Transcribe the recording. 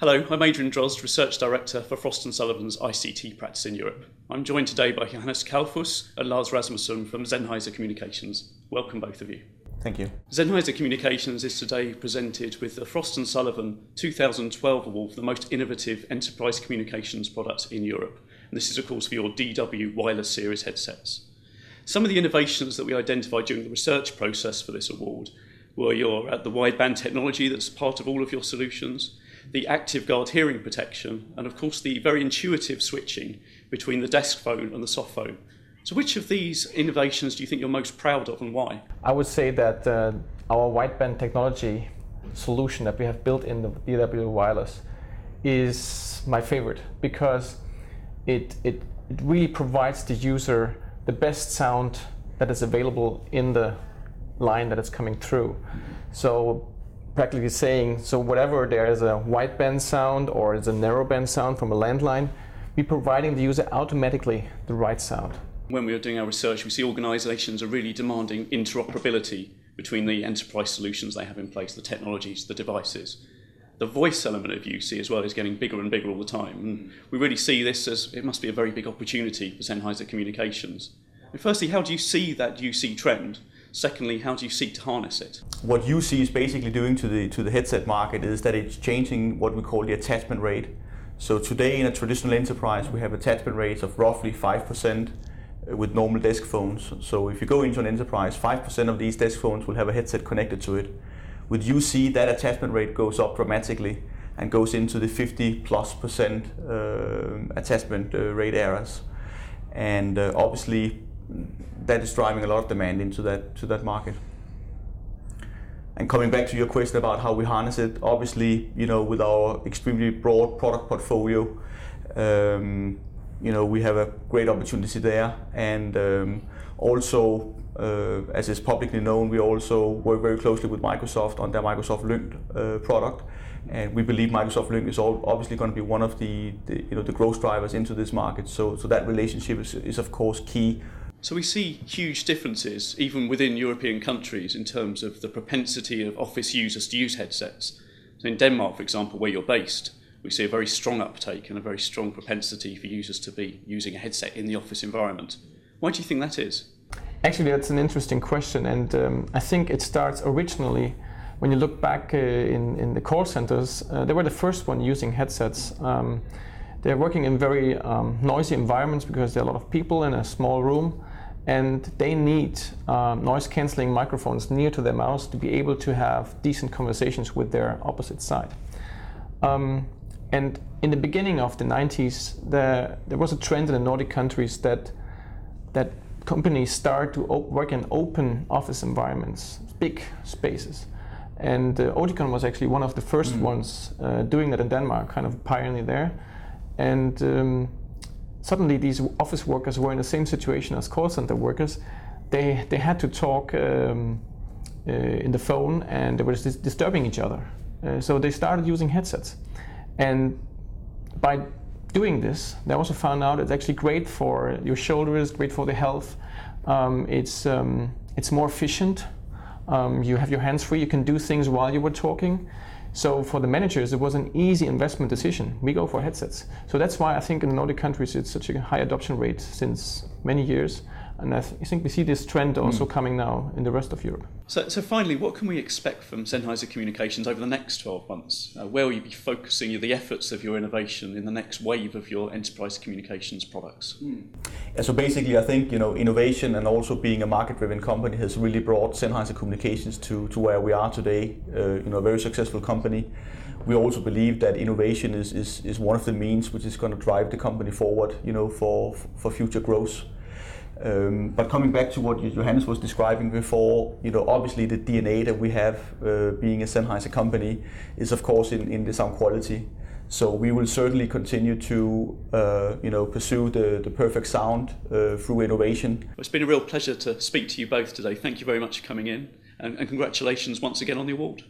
Hello, I'm Adrian Drozd, Research Director for Frost & Sullivan's ICT practice in Europe. I'm joined today by Johannes Kalfus and Lars Rasmussen from Sennheiser Communications. Welcome both of you. Thank you. Sennheiser Communications is today presented with the Frost & Sullivan 2012 Award for the most innovative enterprise communications product in Europe. And this is of course for your DW wireless series headsets. Some of the innovations that we identified during the research process for this award were the wideband technology that's part of all of your solutions, the active guard hearing protection, and of course the very intuitive switching between the desk phone and the soft phone. So which of these innovations do you think you're most proud of and why? I would say that our wideband technology solution that we have built in the DW wireless is my favorite because it really provides the user the best sound that is available in the line that is coming through. So practically saying, so whatever there is a wideband sound or is a narrowband sound from a landline, we're providing the user automatically the right sound. When we are doing our research, we see organisations are really demanding interoperability between the enterprise solutions they have in place, the technologies, the devices. The voice element of UC as well is getting bigger and bigger all the time. And we really see this as it must be a very big opportunity for Sennheiser Communications. And firstly, how do you see that UC trend? Secondly, how do you seek to harness it? What UC is basically doing to the headset market is that it's changing what we call the attachment rate. So today in a traditional enterprise, we have attachment rates of roughly 5% with normal desk phones. So if you go into an enterprise, 5% of these desk phones will have a headset connected to it. With UC, that attachment rate goes up dramatically and goes into the 50+% attachment rate areas. And obviously, that is driving a lot of demand into that market. And coming back to your question about how we harness it, obviously, with our extremely broad product portfolio, we have a great opportunity there. And also, as is publicly known, we also work very closely with Microsoft on their Microsoft Lync product. And we believe Microsoft Lync is obviously going to be one of the growth drivers into this market. So that relationship is of course key. So we see huge differences even within European countries in terms of the propensity of office users to use headsets. So in Denmark, for example, where you're based, we see a very strong uptake and a very strong propensity for users to be using a headset in the office environment. Why do you think that is? Actually, that's an interesting question, and I think it starts originally when you look back in the call centers. They were the first one using headsets. They're working in very noisy environments because there are a lot of people in a small room, and they need noise-canceling microphones near to their mouths to be able to have decent conversations with their opposite side. And in the beginning of the 90s, there was a trend in the Nordic countries that companies start to work in open office environments, big spaces. And Oticon was actually one of the first ones doing that in Denmark, kind of pioneer there. And suddenly these office workers were in the same situation as call center workers. They had to talk in the phone, and they were disturbing each other. So they started using headsets. And by doing this, they also found out it's actually great for your shoulders, great for the health. It's more efficient. You have your hands free, you can do things while you were talking. So for the managers, it was an easy investment decision. We go for headsets. So that's why I think in the Nordic countries it's such a high adoption rate since many years. And I think we see this trend also coming now in the rest of Europe. So finally, what can we expect from Sennheiser Communications over the next 12 months? Where will you be focusing the efforts of your innovation in the next wave of your enterprise communications products? Yeah, so basically, I think innovation and also being a market-driven company has really brought Sennheiser Communications to where we are today. A very successful company. We also believe that innovation is one of the means which is going to drive the company forward, for future growth. But coming back to what Johannes was describing before, obviously the DNA that we have being a Sennheiser company is of course in the sound quality. So we will certainly continue to pursue the perfect sound through innovation. It's been a real pleasure to speak to you both today. Thank you very much for coming in, and congratulations once again on the award.